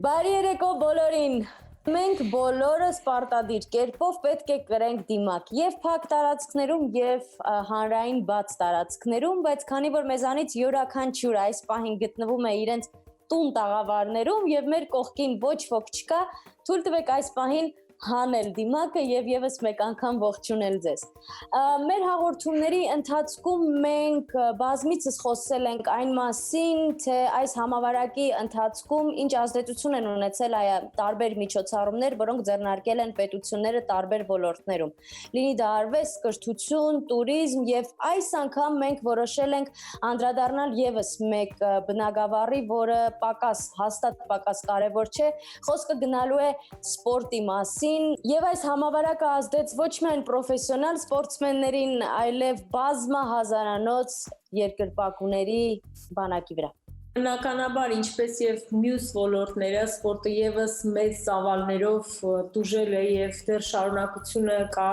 Բարի երեկո բոլորին։ Մենք բոլորը սպարտադիր կերպով պետք է կրենք դիմակ եւ փակ տարածքներում եւ հանրային բաց տարածքներում, բայց քանի որ մեզանից յուրաքանչյուր այս պահին գտնվում է իրենց տուն տաղավարներում եւ մեր կողքին ոչ ոք չկա, թույլ տվեք այս պահին հանել դիմակը եւ եւս մեկ անգամ ողջունել ձեզ։ Մեր հաղորդումների ընթացքում մենք բազմիցս խոսել ենք այն մասին, թե այս համավարակի ընթացքում ինչ ազդեցություն են ունեցել տարբեր միջոցառումներ, որոնք ձեռնարկել են պետությունները տարբեր ոլորտներում։ Լինի դա արվեստ, կրթություն, տուրիզմ եւ այս անգամ մենք որոշել ենք անդրադառնալ եւս մեկ բնագավառի, որը հաստատ պակաս կարեւոր չէ, խոսքը գնալու է սպորտի մասին։ Եվ այս համավարակը ազդեց ոչ միայն պրոֆեսիոնալ սպորտսմեններին, այլև բազմահազարանոց երկրպագուների բանակի վրա։ Բնականաբար, ինչպես եւ մյուս ոլորտները, սպորտը եւս մեծ ծավալներով տուժել է եւ դեռ շարունակությունը կա,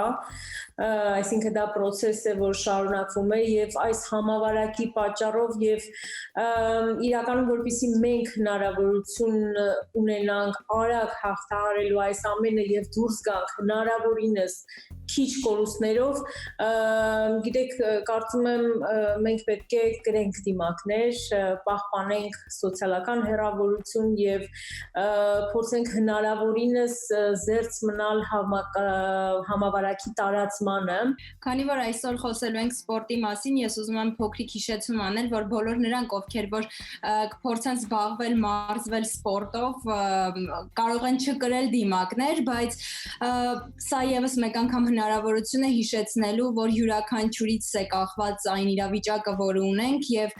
այսինքն դա process է, որ շարունակվում է եւ այս համավարակի պատճառով եւ իրականում որպեսզի մենք հնարավորություն ունենանք արագ հաղթահարելու այս ամենը եւ դուրս գանք հնարավորինս քիչ կորուստներով, գիտեք, կարծում եմ մենք պետք է կրենք դիմակներ, պահպանենք սոցիալական հեռավորություն եւ փորձենք հնարավորինս զերծ մնալ համավարակի տարածմանը։ Քանի որ այսօր խոսելու ենք սպորտի մասին, ես ուզում եմ փոքրիկ հիշեցում անել, որ բոլոր նրանք, ովքեր որ կփորձեն զբաղվել, մարզվել սպորտով, կարող են չկրել դիմակներ, բայց սա եւս մեկ անգամ հնարավորություն է հիշեցնելու, որ յուրաքանչյուրից է կախված այն իրավիճակը, որը ունենք եւ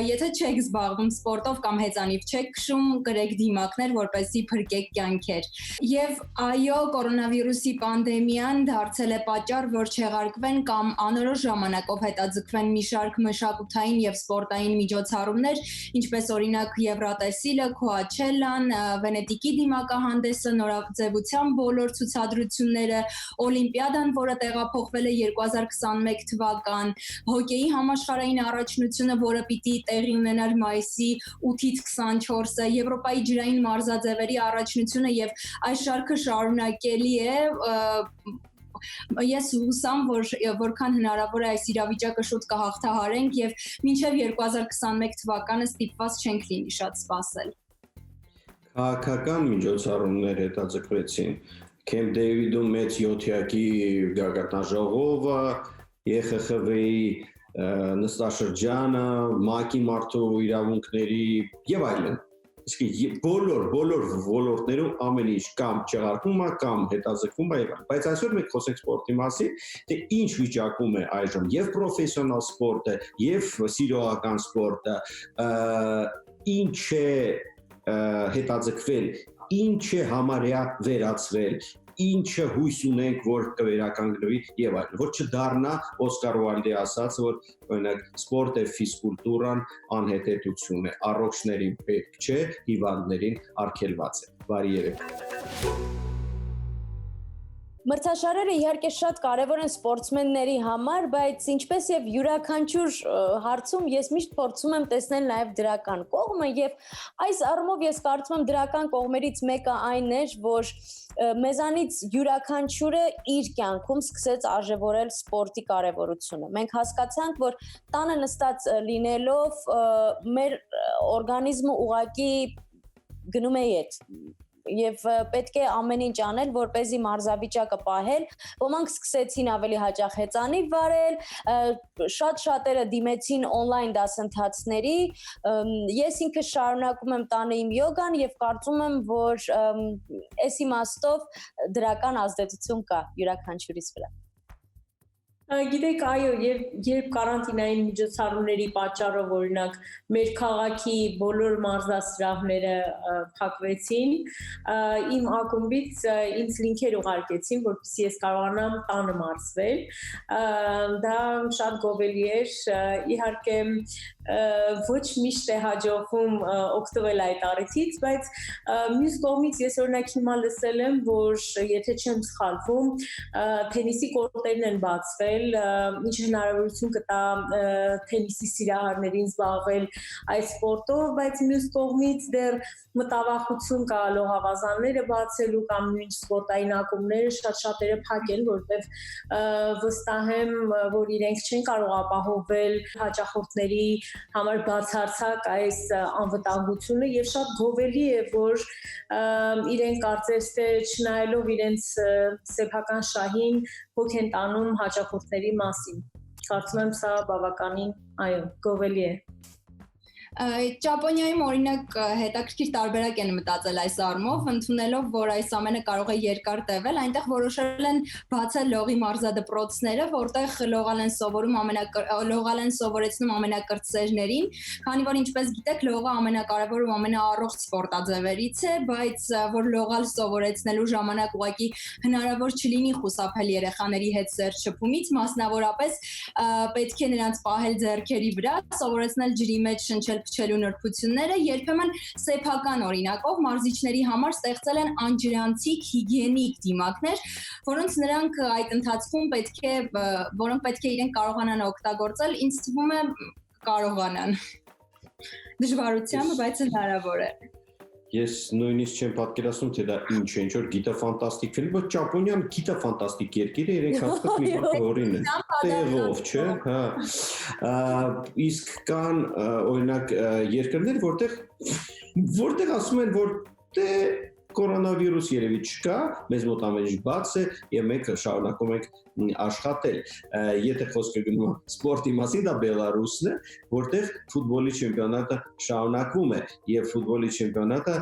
եթե չեք զբաղվում սպորտով կամ հեծանիվ չեք քշում, կրեք դիմակներ, որպեսզի փրկեք կյանքեր։ Եվ այո, կորոնավիրուսի պանդեմիան դարձել է պատճառ, որ չեղարկվեն կամ անորոշ ժամանակով հետաձգվեն մի շարք մշակութային եւ սպորտային միջոցառումներ, ինչպես օրինակ Եվրատեսիլը, Քոաչելլան, Վենետիկի դիմակահանդեսը, նորաձևության բոլոր ցուցադրությունները, Օլիմպիադան, որը տեղափոխվել է 2021 թվական, հոկեյի համաշխարհային առաջնությունը, որը պիտի տեղի ունենար մայիսի 8-ից 24-ը, Եվրոպայի ջրային մարզաձևերի առաջնությունը եւ այս շարքը շարունակելի է։ Ես հուսամ, որ որքան հնարավոր է այս իրավիճակը շուտ կհաղթահարենք եւ մինչեւ 2021 թվականը ստիպված չենք լինի շատ սպասել։ Քաղաքական միջոցառումներ հետաձգվեցին։ Քեմփ Դեյվիդում մեծ 7-յակի գագաթնաժողովը, ԵԽԽՎ-ի նստաշրջանը, ՄԱԿ-ի մարդու իրավունքների եւ այլն։ Իսկ բոլոր ոլորտներում ամեն ինչ կամ չեղարկվում է, կամ հետաձգվում է եւ այլն։ Բայց այսօր մենք խոսենք սպորտի մասին, թե ինչ վիճակում է այժմ եւ պրոֆեսիոնալ սպորտը, եւ սիրողական սպորտը, ինչ է հետաձգվել, ինչ է համարյա վերացվել, ինչը հույս ունենք, որ կվերականգնվի եւ այլն, որ չդառնա Օսկար Ուայլդի ասածը, որ օրինակ սպորտը ֆիզկուլտուրան անհետեթություն է, առողջներին պետք չէ, հիվանդներին արգելված է։ Բարի երեկո։ Մրցաշարերը իհարկե շատ կարևոր են սպորտսմենների համար, բայց ինչպես եւ յուրաքանչյուր հարցում ես միշտ փորձում եմ տեսնել նաեւ դրական կողմը եւ այս առումով ես կարծում եմ դրական կողմերից մեկը այն էր, որ մեզանից յուրաքանչյուրը իր կյանքում սկսեց արժևորել սպորտի կարևորությունը։ Մենք հասկացանք, որ տանը նստած լինելով մեր օրգանիզմը ուղղակի գնում է ետ եւ պետք է ամեն ինչ անել, որպեսզի մարզավիճակը պահել։ Ոմանք սկսեցին ավելի հաճախ հեծանիվ վարել, շատ-շատերը դիմեցին on-line դասընթացների։ Ես ինքս շարունակում եմ տանը իմ յոգան եւ կարծում եմ, որ այս իմաստով դրական ազդեցություն կա յուրաքանչյուրիս վրա։ Գիտեք, այո, երբ կարանտինային միջոցառումների պատճառով օրինակ մեր քաղաքի բոլոր մարզասրահները փակվեցին, իմ ակումբից ինձ լինքեր ուղարկեցին, որպեսզի ես կարողանամ տանը մարզվել։ Դա շատ գովելի էր, իհարկե ոչ միշտ է հաջողվում օգտվել այդ առիթից, բայց մյուս կողմից ես օրինակ հիմա լսել եմ, որ եթե չեմ սխալվում, թենիսի կորտերն են բացվել, ինչ հնարավորություն կտա թենիսի սիրահարներին զբաղվել այդ սպորտով, բայց մյուս կողմից դեռ մտավախություն կա լողավազանները բացելու կամ նույն սպորտային ակումբները շատ-շատերը փակել, որտեղ վստահ եմ, որ իրենք չեն կարող ապահովել հաճախորդների համար բացարձակ այս անվտանգությունը եւ շատ գովելի է, որ իրենք կարծես թե չնայելով իրենց սեփական շահին հոգ են տանում հաճախորդների մասին։ Կարծում եմ սա բավականին, այո, գովելի է։ Ճապոնիայում օրինակ հետաքրքիր տարբերակ են մտածել այս առումով, ընդունելով, որ այս ամենը կարող է երկար տևել, այնտեղ որոշել են բացել լողի մարզադպրոցները, որտեղ լողալ են սովորեցնում ամենակրտսերներին, քանի որ ինչպես գիտեք, լողը ամենակարևոր ու ամենաառողջ սպորտաձևերից է, բայց որ լողալ սովորեցնելու ժամանակ ուղղակի հնարավոր չլինի խուսափել երեխաների հետ սերտշփումից, մասնավորապես պետք է նրանց պահել ձեռքերի վրա, սովորեցնել ջրի մեջ շնչել փչելու նրբությունները, երբեմն սեփական օրինակով մարզիչների համար ստեղծել են անջրանցիկ հիգիենիկ դիմակներ, որոնց նրանք այդ ընթացքում պետք է իրենք կարողանան օգտագործել, ինձ թվում է կարողանան։ Դժվարությամբ, բայց հնարավոր է։ Ես նույնիսկ չեմ պատկերացնում, թե դա ինչ է, ինչ որ գիտաֆանտաստիկ ֆիլմ, բայց Ճապոնիան գիտաֆանտաստիկ երկիր է, իրենք հաստատ մի բան օրին են։ Տեղով, չէ՞, հա։ Իսկ կան օրինակ երկրներ, որտեղ ասում են, որ դե կորոնավիրուս երևի չկա, մեզ մոտ ամեն ինչ բաց է եւ մենք շարունակում ենք աշխատել։ Եթե խոսքը գնում է սպորտի մասին, դա Բելարուսն է, որտեղ ֆուտբոլի չեմպիոնատը շարունակվում է եւ ֆուտբոլի չեմպիոնատը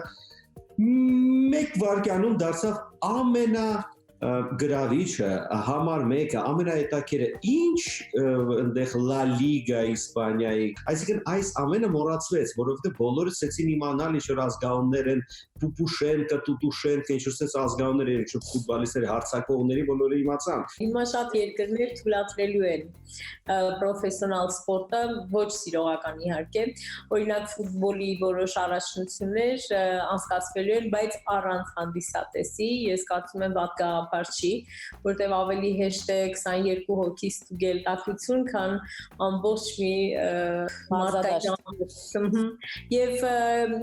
մեկ վայրկյանում դարձավ գրավիչը, համար մեկը, ամենահետաքրքիրը, ինչ այնտեղ Լա Լիգա Իսպանիայի, այսինքն այս ամենը մոռացվեց, որովհետեւ բոլորը ցեցին իմանալ ինչ որ ազգաուններ են, Պուպուշենկա, Տուտուշենկա, ինչ որ ազգաուններ են, ինչ որ ֆուտբոլիստներ, հարցակողների բոլորը իմացան։ Հիմա շատ երկրներ թույլատրելու են պրոֆեսիոնալ սպորտը, ոչ սիրողական իհարկե, օրինակ ֆուտբոլի որոշ առաջնություններ անցկացվելու են, բայց առանց հանդիսատեսի, ես կարծում եմ պատկառաբար չի, որտեղ ավելի հեշտ է 22 հոգի ստուգել տաքություն, քան ամբողջ մի մարզադաշտ։ Եվ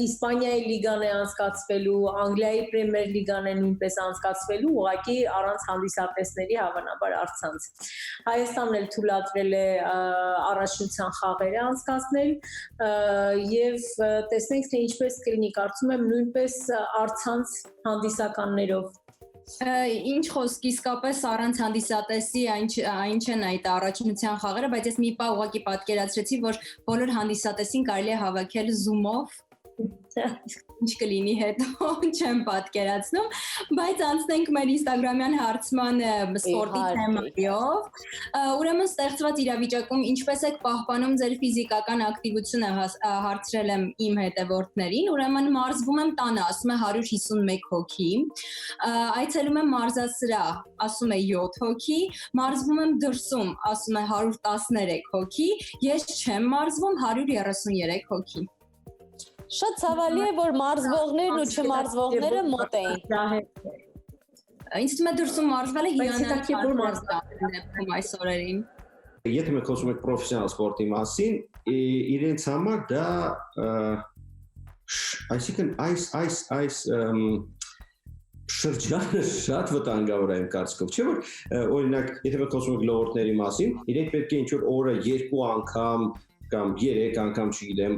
Իսպանիայի լիգան է անցկացվելու, Անգլիայի պրեմիեր լիգան է նույնպես անցկացվելու, ուղղակի առանց հանդիսատեսների հավանաբար առցանց։ Հայաստանն էլ թույլատրել է առաջնության խաղերը անցկացնել եւ տեսնենք թե ինչպես կլինի, կարծում եմ նույնպես առցանց հանդիսականներով։ Ինչ խոսք իսկապես առանց հանդիսատեսի ինչ են այդ առաջնության խաղերը, բայց ես մի պահ ուղղակի պատկերացրեցի, որ բոլոր հանդիսատեսին կարելի է հավաքել Zoom-ով, ինչ կլինի հետո չեմ պատկերացնում, բայց անցնենք մեր Instagram-յան հարցման սպորտի թեմայով։ Ուրեմն ստեղծված իրավիճակում ինչպես եք պահպանում ձեր ֆիզիկական ակտիվությունը, հարցրել եմ իմ հետևորդներին, ուրեմն մարզվում եմ տանը, ասում է 151 հոգի, այցելում եմ մարզասրահ, ասում է 7 հոգի, մարզվում եմ դրսում, ասում է 113 հոգի, ես չեմ մարզվում 133 հոգի։ Շատ ցավալի է, որ մարզվողներն ու չմարզվողները մոտ էին։ Ինձ թվում է դրսում մարզվելը հիանալի այս օրերին։ Եթե մենք խոսում ենք պրոֆեսիոնալ սպորտի մասին, իրենց համար դա այսինքն այս շրջանը շատ վտանգավոր է իմ կարծիքով, չէ՞ որ օրինակ, եթե մենք խոսում ենք լողորդների մասին, իրենք պետք է ինչ-որ օրը 2 անգամ կամ 3 անգամ, չգիտեմ,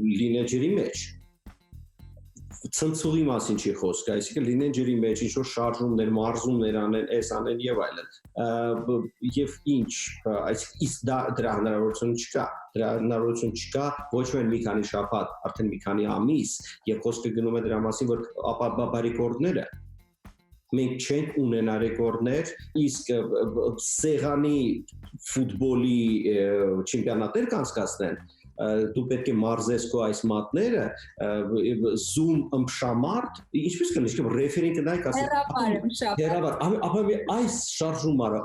լինեն ջրի մեջ։ Ցնցուղի մասին չի խոսք, այսինքն լինեն ջրի մեջ, ինչ-որ շարժումներ, մարզումներ անեն, այս անեն եւ այլն։ Եվ ինչ, այսինքն դրա հնարավորություն չկա։ Դրա հնարավորություն չկա ոչ միայն մի քանի շաբաթ, արդեն մի քանի ամիս, եւ խոսքը գնում է դրա մասին, որ ապա ռեկորդները մենք չենք ունենա ռեկորդներ, իսկ սեղանի ֆուտբոլի չեմպիոնատներ կանցկացնեն, դու պետք է մարզես քո այս մատները, Zoom ըմբշամարտ, ինչպես կնիշ, ռեֆերին կնայք ասի, ապա այս շարժում արա,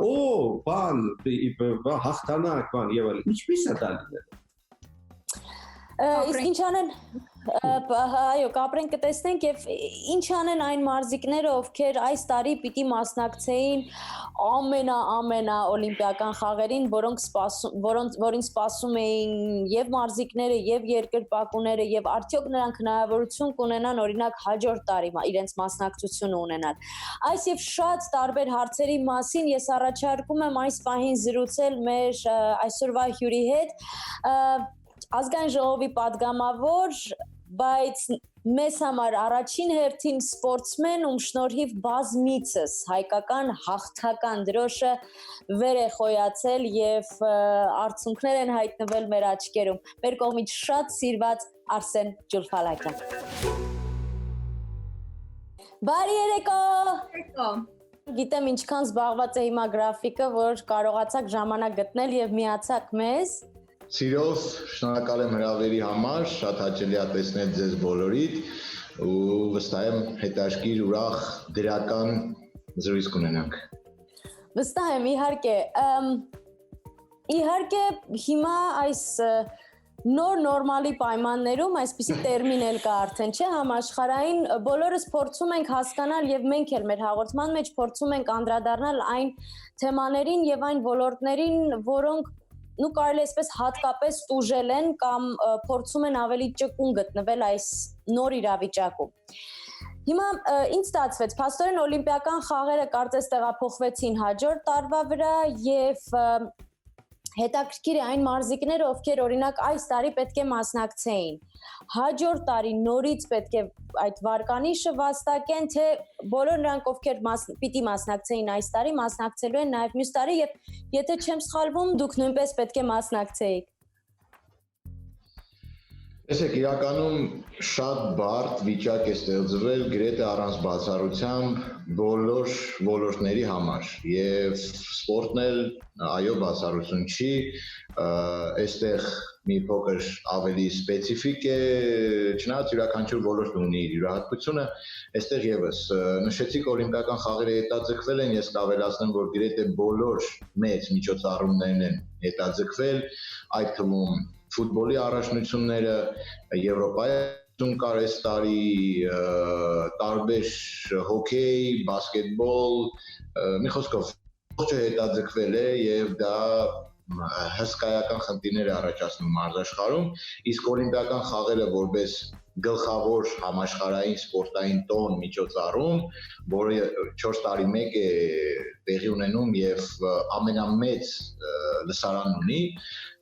բան, հաղթանակ, բան եւ այլն, ինչպես է դա լինել։ Իսկ ինչ անեն այո, կապրենք կտեսնենք եւ ինչ անեն այն մարզիկները, ովքեր այս տարի պիտի մասնակցեին ամենա օլիմպիական խաղերին, որին սպասում էին եւ մարզիկները, եւ երկրպագուները, եւ արդյոք նրանք հնարավորություն կունենան օրինակ հաջորդ տարի իրենց մասնակցությունը ունենալ։ Այս եւ շատ տարբեր հարցերի մասին ես առաջարկում եմ այս պահին զրուցել մեր այսօրվա հյուրի հետ, ազգային ժողովի падգամավոր, բայց մեզ համար առաջին հերթին սպորտսմեն, ում շնորհիվ բազմիցս հայկական հաղթական դրոշը վեր է խոյացել եւ արդյունքներ են հայտնվել մեր աչքերում։ Մեր կողմից շատ սիրված Արսեն Ջուլֆալակյան։ Բարի երեկո։ Գիտեմ ինչքան զբաղված է հիմա գրաֆիկը, որ կարողացաք ժամանակ գտնել եւ միացաք մեզ։ Սիրով, շնորհակալ եմ հրավերի համար, շատ հաճելի է տեսնել ձեզ բոլորիդ ու վստահ եմ հետաքրքիր ուրախ դրական զրույց կունենանք։ Վստահ եմ, իհարկե հիմա այս նոր նորմալի պայմաններում այսպիսի տերմին էլ կա արդեն, չէ՞, համաշխարհային բոլորս փորձում ենք հասկանալ եւ մենք էլ մեր հաղորդման մեջ փորձում ենք անդրադառնալ այն թեմաներին եւ այն ոլորտներին, որոնք կարելի է այսպես հատկապես տուժել են կամ փորձում են ավելի ճկուն գտնվել այս նոր իրավիճակում։ Հիմա ինչ ստացվեց, փաստորեն օլիմպիական խաղերը կարծես տեղափոխվեցին հաջորդ տարվա վրա եւ հետաքրքիր է այն մարզիկները, ովքեր օրինակ այս տարի պետք է մասնակցեին։ Հաջորդ տարի նորից պետք է այդ վարկանիշը վաստակեն, թե բոլոր նրանք, ովքեր պիտի մասնակցեին այս տարի, մասնակցելու են նաև մյուս տարի եւ եթե չեմ սխալվում, դուք նույնպես պետք է մասնակցեիք։ Տեսեք, իրականում շատ բարդ վիճակ է ստեղծվել գրեթե առանց բացառությամբ բոլոր ոլորտների համար եւ սպորտն էլ այո բացառություն չի, այստեղ մի փոքր ավելի սպეციფიկ է, չնայած յուրաքանչյուր ոլորտ ունի իր յուրահատկությունը, այստեղ եւս նշեցիք օլիմպիական խաղերը հետաձգվել են, ես կավելացնեմ, որ գրեթե բոլոր մեծ միջոցառումներն են հետաձգվել, այդ թվում ֆուտբոլի առաջնությունները, Եվրոպայում կար այս տարի տարբեր հոկեյ, բասկետբոլ, մի խոսքով ողջը հետաձգվել է եւ դա հսկայական խնդիրներ է առաջացնում մարզաշխարհում, իսկ օլիմպիական խաղերը որպես գլխավոր համաշխարհային սպորտային տոն միջոցառում, որը 4 տարի մեկ է տեղի ունենում եւ ամենամեծ լսարան ունի,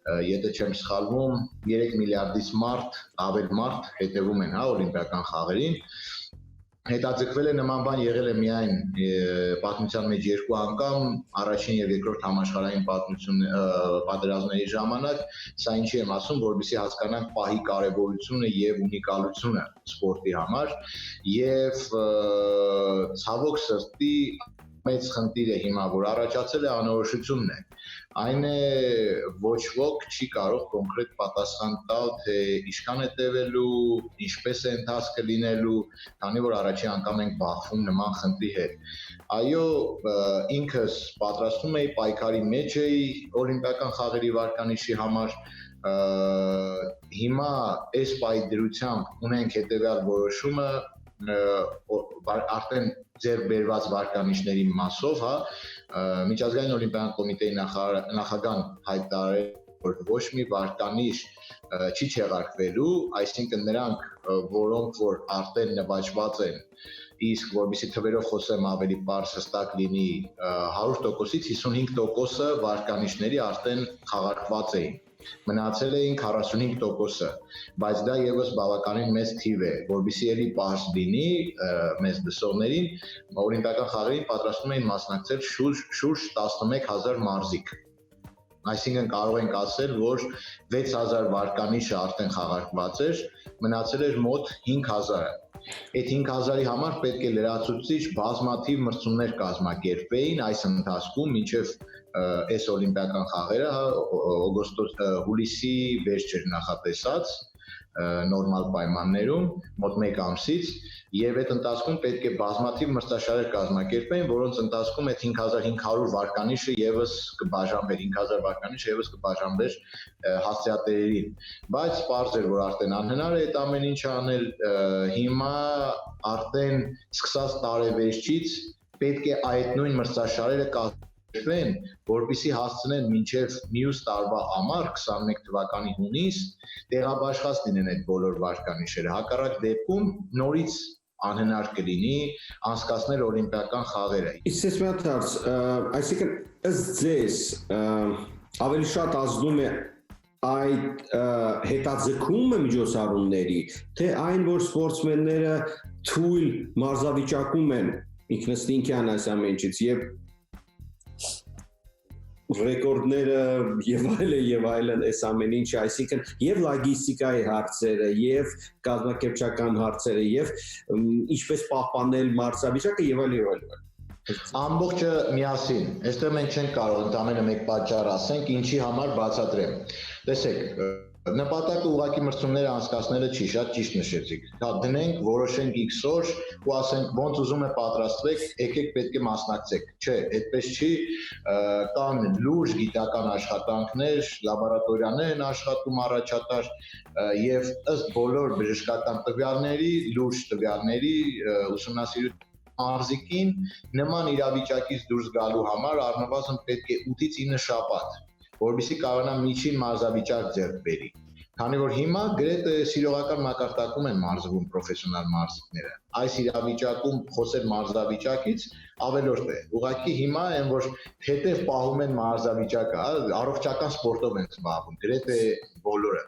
եթե չեմ սխալվում, 3 միլիարդից ավել մարդ հետևում են օլիմպիական խաղերին։ Հետաձգվել է նման բան եղել է միայն պատմության մեջ 2 անգամ, առաջին եւ երկրորդ համաշխարհային պատերազմների ժամանակ, սա ինչի եմ ասում, որովհետեւ հասկանանք պահի կարեւորությունը եւ ունիկալությունը սպորտի համար եւ ցավոք սրտի մեծ խնդիր է հիմա, որ առաջացել է անորոշությունն է։ Այն է ոչ ոք չի կարող կոնկրետ պատասխան տալ, թե ինչքան է տևելու, ինչպես է ընթացքը լինելու, քանի որ առաջին անգամ ենք բախվում նման խնդրի հետ։ Այո, ինքս պատրաստում էի պայքարի մեջ էի օլիմպիական խաղերի վարկանիշի համար, հիմա այս պայդրությամբ ունենք հետևյալ որոշումը, արդեն ձեր բերված վարկանիշների մասով, Միջազգային օլիմպիական կոմիտեի նախագահն հայտարարել, որ ոչ մի վարկանիշ չի չեղարկվելու, այսինքն նրանք, որոնք որ արդեն նվաճված են, իսկ որովհետեւ թվերով խոսեմ ավելի պարզ հստակ լինի 100%-ից 55%-ը վարկանիշների արդեն խաղարկված էին։ Մնացել էին 45%-ը, բայց դա եւս բավականին մեծ թիվ է, որովհետեւ ելի պարզ լինի մեծ լսողներին, օլիմպիական խաղերին պատրաստում էին մասնակցել շուրջ 11000 մարզիկ։ Այսինքն կարող ենք ասել, որ 6000 վարկանիշը արդեն խաղարկված էր, մնացել էր մոտ 5000-ը։ Այդ 5000-ի համար պետք է լրացուցիչ բազմաթիվ մրցումներ կազմակերպեին այս ընթացքում մինչև այս օլիմպիական խաղերը հուլիսի վերջ էր նախատեսած, նորմալ պայմաններում մոտ 1 ամսից եւ այդ ընթացքում պետք է բազմաթիվ մրցաշարեր կազմակերպեն, որոնց ընթացքում այդ 5500 վարկանիշը եւս կբաժանվեր, 5000 վարկանիշը եւս կբաժանվեր հասցեատերերին, բայց պարզ էր, որ արդեն անհնար է այդ ամեն ինչը անել, հիմա արդեն սկսած տարեվերջից պետք է այդ նույն մրցաշարերը որպեսզի հասցնեն մինչև մյուս տարվա ամառ 21 թվականի հունիս տեղաբաշխած լինեն այդ բոլոր վարկանիշերը։ Հակառակ դեպքում նորից անհնար կլինի անցկացնել օլիմպիական խաղերը։ Իսկ ես մի հատ հարց, այսինքն ըստ ձեզ ավելի շատ ազդում է այդ հետաձգումը միջոցառումների, թե այն, որ սպորտսմենները թույլ մարզավիճակում են ինքնըստինքյան այս ամեն ինչից եւ ռեկորդները եւ այլն այս ամեն ինչը, այսինքն եւ լոգիստիկայի հարցերը, եւ կազմակերպչական հարցերը, եւ ինչպես պահպանել մարզավիճակը եւ այլն։ Ամբողջը միասին։ Այստեղ մենք չենք կարող ընդամենը մեկ պատճառ ասենք, ինչի համար բացատրեմ։ Տեսեք, նպատակը ուղղակի մրցումները անցկացնելը չի, շատ ճիշտ նշեցիք։ Հա դնենք, որոշենք X օր ու ասենք ոնց ուզում է պատրաստվեք, եկեք պետք է մասնակցեք։ Չէ, այդպես չի, կան լուրջ գիտական աշխատանքներ, լաբորատորիաներ են աշխատում առաջատար եւ ըստ բոլոր բժշկական տվյալների, լուրջ տվյալների ուսումնասիրության մարզիկին նման իրավիճակից դուրս գալու համար առնվազն պետք է 8-ից 9 շաբաթ, որովհետեւ կարողանա միջին մարզավիճակ ձեռք բերի։ Քանի որ հիմա գրեթե սիրողական մակարդակում են մարզվում պրոֆեսիոնալ մարզիկները։ Այս իրավիճակում խոսել մարզավիճակից ավելորդ է։ Ուղղակի հիմա այն որ հետև պահում են մարզավիճակը, առողջական սպորտով են զբաղվում, գրեթե բոլորը։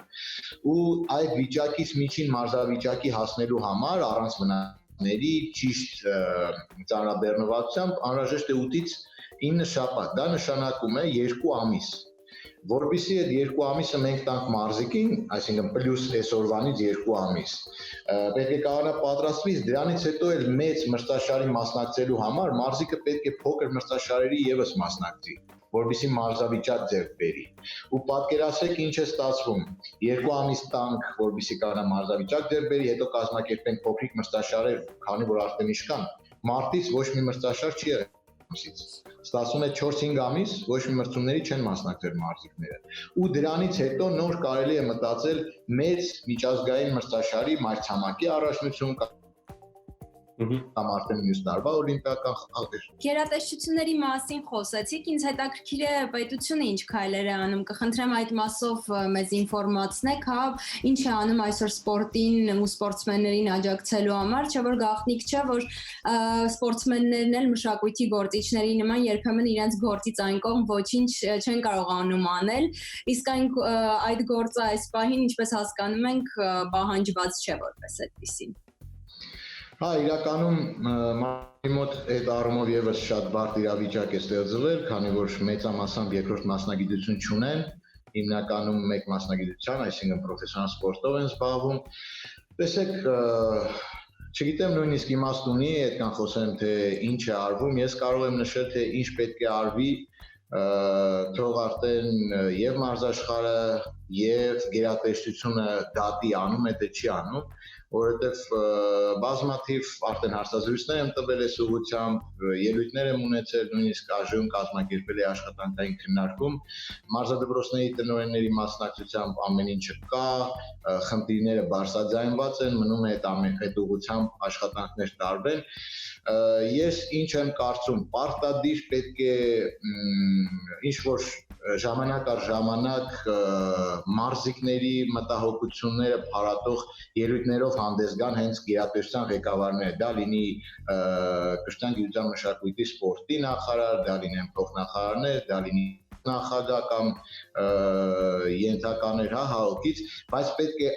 Ու այդ վիճակից միջին մարզավիճակի հասնելու համար առանց վնասների ճիշտ ծանրաբեռնվածությամբ անհրաժեշտ է 8-ից 9 շաբաթ։ Դա նշանակում է 2 ամիս։ Որպեսզի այդ 2 ամիսը մենք տանք մարզիկին, այսինքն պլյուս այսօրվանից 2 ամիս, պետք է կարողանա պատրաստվի, դրանից հետո էլ մեծ մրցաշարի մասնակցելու համար մարզիկը պետք է փոքր մրցաշարերի եւս մասնակցի, որպեսզի մարզավիճակ ձեռք բերի։ Ու պատկերացրեք ինչ է ստացվում։ 2 ամիս տանք, որպեսզի կարողանա մարզավիճակ ձեռք բերի, հետո կազմակերպենք փոքրիկ մրցաշարեր, քանի որ արդեն իշքան։ Մարտից ոչ մի մրցաշար չի եղել։ Ստացվում է 4-5 ամիս ոչ մի մրցումների չեն մասնակցել մարզիկները ու դրանից հետո նոր կարելի է մտածել մեծ միջազգային մրցաշարի մայրցամաքի առաջնություն կամ արդեն մյուս տարվա օլիմպիական խաղեր։ Գերատեսչությունների մասին խոսեցիք, ինձ հետաքրքիր է պետությունը ինչ քայլեր է անում, կխնդրեմ այդ մասով մեզ ինֆորմացնեք, հա, ինչ է անում այսօր սպորտին ու սպորտսմեններին աջակցելու համար, չէ՞ որ գաղտնիք չէ, որ սպորտսմեններն էլ մշակույթի գործիչների նման երբեմն իրենց գործից այն կողմ ոչինչ չեն կարողանում անել, իսկ այդ գործը այս պահին, ինչպես հասկանում ենք, պահանջված չէ որպես այդպիսին։ Հա, իրականում մարդի մոտ այդ առումով եւս շատ բարդ իրավիճակ է ստեղծվել, քանի որ մեծամասամբ երկրորդ մասնագիտություն չունեն, հիմնականում մեկ մասնագիտության, այսինքն պրոֆեսիոնալ սպորտով են զբաղվում։ Տեսեք, չգիտեմ նույնիսկ իմաստ ունի, այդքան խոսեմ, թե ինչ է արվում, ես կարող եմ նշել, թե ինչ պետք է արվի, թող արդեն եւ մարզաշխարհը եւ գերատեսչությունը դատի անում է, թե չի անում, որովհետև բազմաթիվ արդեն հարցազրույցներ եմ տվել այս ուղղությամբ, ելույթներ եմ ունեցել, նույնիսկ ԱԺ-ում կազմակերպել է աշխատանքային քննարկում, մարզադպրոցների տնօրենների մասնակցությամբ ամեն ինչը կա, խնդիրները բարձրաձայնված են, մնում է այդ ուղղությամբ աշխատանքներ տարվեն։ Ես ինչ եմ կարծում, պարտադիր պետք է ինչ-որ ժամանակ առ ժամանակ մարզիկների մտահոգությունները փարատող ելույթներով հանդես գան հենց գերատեսչության ղեկավարները, դա լինի Կրթության, գիտության, մշակույթի, սպորտի նախարար, դա լինեն փոխնախարարներ, դա լինի նախագահ կամ ենթականեր հաղորդից, բայց պետք է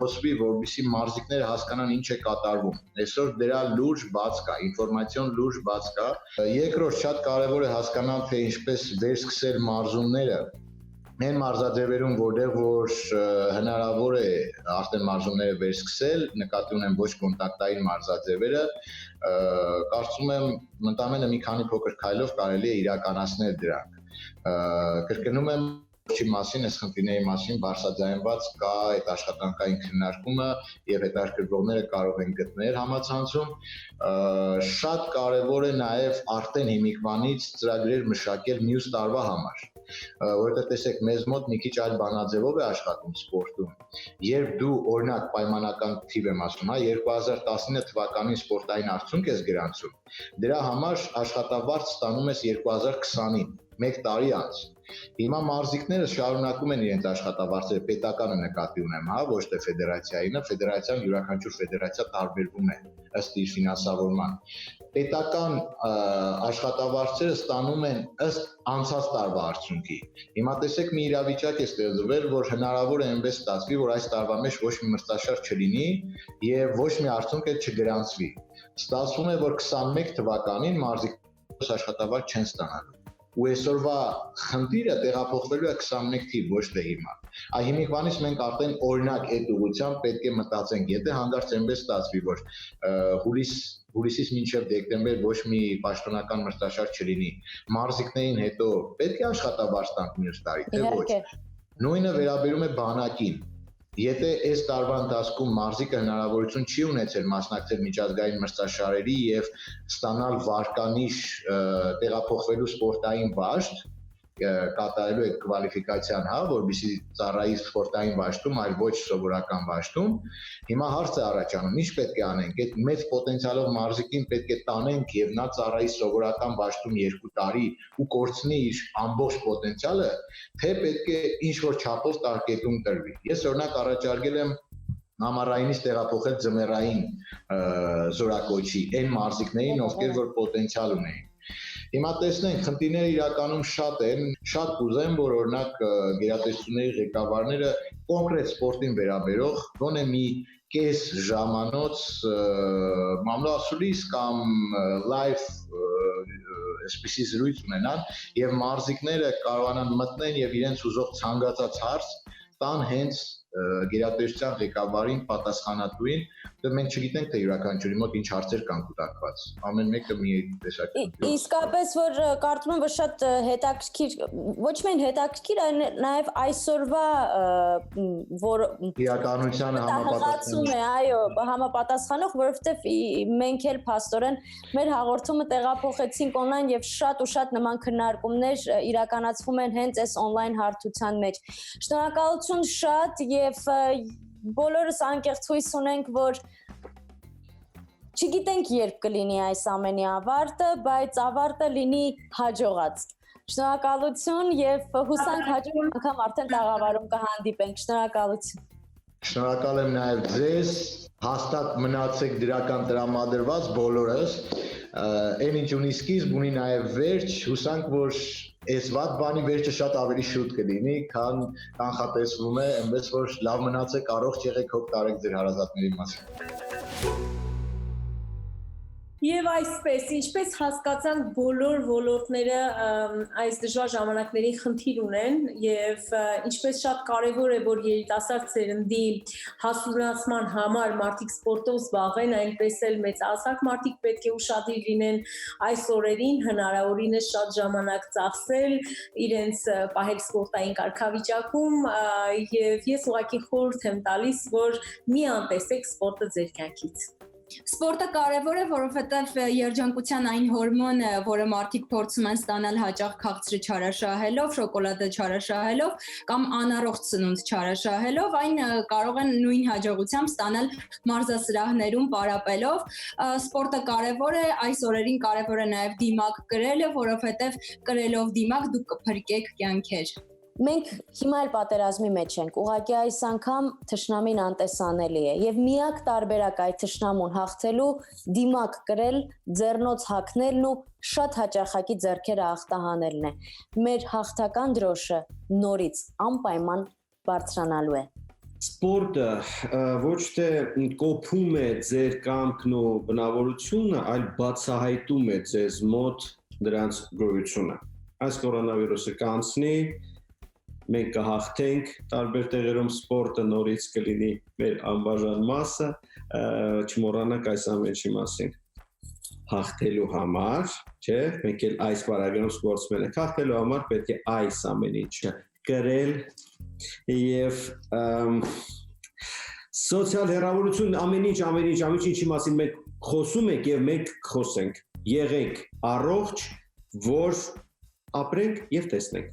խոսվի, որպեսզի մարզիկները հասկանան ինչ է կատարվում։ Այսօր դրա լուրջ բաց կա, ինֆորմացիոն լուրջ բաց կա։ Երկրորդ շատ կարևոր է հասկանալ, թե ինչպես վերսկսել մարզումները։ Այն մարզաձևերում, որտեղ որ հնարավոր է արդեն մարզումները վերսկսել, նկատի ունեմ ոչ կոնտակտային մարզաձևերը, կարծում եմ ընդամենը մի քանի փոքր քայլով կարելի է իրականացնել դրանք։ Կրկնում եմ, Չի մասին, այս խնդիրների մասին բարձրաձայնված կա այդ աշխատանքային քննարկումը եւ հետաքրքրողները կարող են գտնել համացանցում։ Շատ կարեւոր է նաեւ արդեն հիմիկվանից ծրագրեր մշակել մյուս տարվա համար, որովհետեւ տեսեք, մեզ մոտ մի քիչ այլ բանաձևով է աշխատում սպորտում։ Երբ դու օրինակ պայմանական թիվ եմ ասում, 2019 թվականին սպորտային արդյունք ես գրանցում, դրա համար աշխատավարձ ստանում ես 2020-ին, 1 տարի անց։ Հիմա մարզիկները շարունակում են իրենց աշխատավարձերը, պետականը նկատի ունեմ, ոչ թե ֆեդերացիայինը, ֆեդերացիան յուրաքանչյուր ֆեդերացիա տարբերվում է ըստ իր ֆինանսավորման։ Պետական աշխատավարձերը ստանում են ըստ անցած տարվա արդյունքի։ Հիմա տեսեք, մի իրավիճակ է ստեղծվել, որ հնարավոր է այնպես ստացվի, որ այս տարվա մեջ ոչ մի մրցաշար չլինի եւ ոչ մի արդյունք էլ չգրանցվի։ Ստացվում է, որ 21 թվականին մարզիկները աշխատավարձ չեն ստանալու։ Ու այսօրվա խնդիրը տեղափոխվելու է 21 թիվ, ոչ թե հիմա։ Այ հիմիկվանից մենք արդեն օրինակ այդ ուղղությամբ պետք է մտածենք, եթե հանդարտ այնպես ստացվի, որ հուլիսից մինչև դեկտեմբեր ոչ մի պաշտոնական մրցաշար չլինի, մարզիկներին հետո պետք է աշխատավարձ տանք մյուս տարի, թե ոչ։ Նույնը վերաբերում է բանակին։ Եթե այս տարվա ընթացքում մարզիկը հնարավորություն չի ունեցել մասնակցել միջազգային մրցաշարերի եւ ստանալ վարկանիշ տեղափոխվելու սպորտային վաշտ, կատարելու այդ կվալիֆիկացիան, որբիսի ծառայի սպորտային վաշտում, այլ ոչ սովորական վաշտում, հիմա հարց է առաջանում, ինչ պետք է անենք, այդ մեծ պոտենցիալով մարզիկին պետք է տանենք եւ նա ծառայի սովորական վաշտում 2 տարի ու կորցնի իր ամբողջ պոտենցիալը, թե պետք է ինչ-որ չափով տարկետում տրվի։ Ես օրինակ առաջարկել եմ ամառայինից տեղափոխել ձմեռային զորակոչի այն մարզիկներին, ովքեր որ պոտենցիալ ունեին։ Հիմա տեսնենք, խնդիրները իրականում շատ են, շատ կուզեմ, որ օրինակ գերատեսչությունների ղեկավարները կոնկրետ սպորտին վերաբերող գոնե մի կես ժամանոց մամլոասուլիս կամ լայվ այսպիսի զրույց ունենան եւ մարզիկները կարողանան մտնել եւ իրենց ուզող ցանկացած հարց տան հենց գերատեսչության ղեկավարին, պատասխանատուին, դեռ մենք չգիտենք, թե յուրաքանչյուրի մոտ ինչ հարցեր կան կուտակված։ Ամեն մեկը մի տեսակ։ Իսկապես որ կարծում եմ, որ շատ հետաքրքիր, ոչ միայն հետաքրքիր, այլ նաև այսօրվա որ իրականությանը համապատասխանում է, այո, համապատասխանող, որովհետև մենք էլ փաստորեն մեր հաղորդումը տեղափոխեցինք on-line եւ շատ ու շատ նման քննարկումներ իրականացվում են հենց այս on-line հարթության մեջ։ Շնորհակալություն շատ եւ բոլորս անկեղծ հույս ունենք, որ չգիտենք երբ կլինի այս ամենի ավարտը, բայց ավարտը լինի հաջողած։ Շնորհակալություն եւ հուսանք հաջորդ անգամ արդեն տաղավարում կհանդիպենք։ Շնորհակալություն։ Շնորհակալ եմ նաեւ ձեզ, հաստատ մնացեք դրական տրամադրված բոլորս։ Այն ինչ ունի սկիզբ, ունի նաեւ վերջ, հուսանք, որ այս վատ բանի վերջը շատ ավելի շուտ կլինի, քան կանխատեսվում է, այնպես որ լավ մնացեք, առողջ եղեք, հոգ տարեք ձեր հարազատների մասին։ Եվ այսպես, ինչպես հասկացանք, բոլոր ոլորտները այս դժվար ժամանակներին խնդիր ունեն եւ ինչպես շատ կարեւոր է, որ երիտասարդ սերնդի հասունացման համար մարդիկ սպորտով զբաղվեն, այնպես էլ մեծահասակ մարդիկ պետք է ուշադիր լինեն այս օրերին, հնարավորինս շատ ժամանակ ծախսել, իրենց պահել սպորտային կարգավիճակում եւ ես ուղղակի խորհուրդ եմ տալիս, որ մի անտեսեք սպորտը ձեր կյանքից։ Սպորտը կարևոր է, որովհետև երջանկության այն հորմոնը, որը մարդիկ փորձում են ստանալ հաճախ քաղցրը չարաշահելով, շոկոլադը չարաշահելով կամ անառողջ սնունդ չարաշահելով, այն կարող են նույն հաջողությամբ ստանալ մարզասրահներում պարապելով։ Սպորտը կարևոր է, այս օրերին կարևոր է նաև դիմակ կրելը, որովհետև կրելով դիմակ դուք կփրկեք կյանքեր։ Մենք հիմա էլ պատերազմի մեջ ենք, ուղղակի այս անգամ թշնամին անտեսանելի է եւ միակ տարբերակ այդ թշնամուն հաղթելու դիմակ կրել, ձեռնոց հագնելն ու շատ հաճախակի ձեռքերը ախտահանելն է։ Մեր հաղթական դրոշը նորից անպայման բարձրանալու է։ Սպորտը ոչ թե կոփում է ձեր կամքն ու բնավորությունը, այլ բացահայտում է ձեզ մոտ դրանց գոյությունը։ Այս կորոնավիրուսը կանցնի, մենք կհաղթենք տարբեր տեղերում սպորտը նորից կլինի մեր անբաժան մասը, չմոռանանք այս ամենի մասին։ Հաղթելու համար, չէ՞, մենք էլ այս բարագայում սպորտսմեն ենք, հաղթելու համար պետք է այս ամեն ինչը գրել եւ սոցիալ հեռավորություն ամեն ինչ ինչի մասին մենք խոսում ենք եւ մենք խոսենք եղեք առողջ որ ապրենք եւ տեսնենք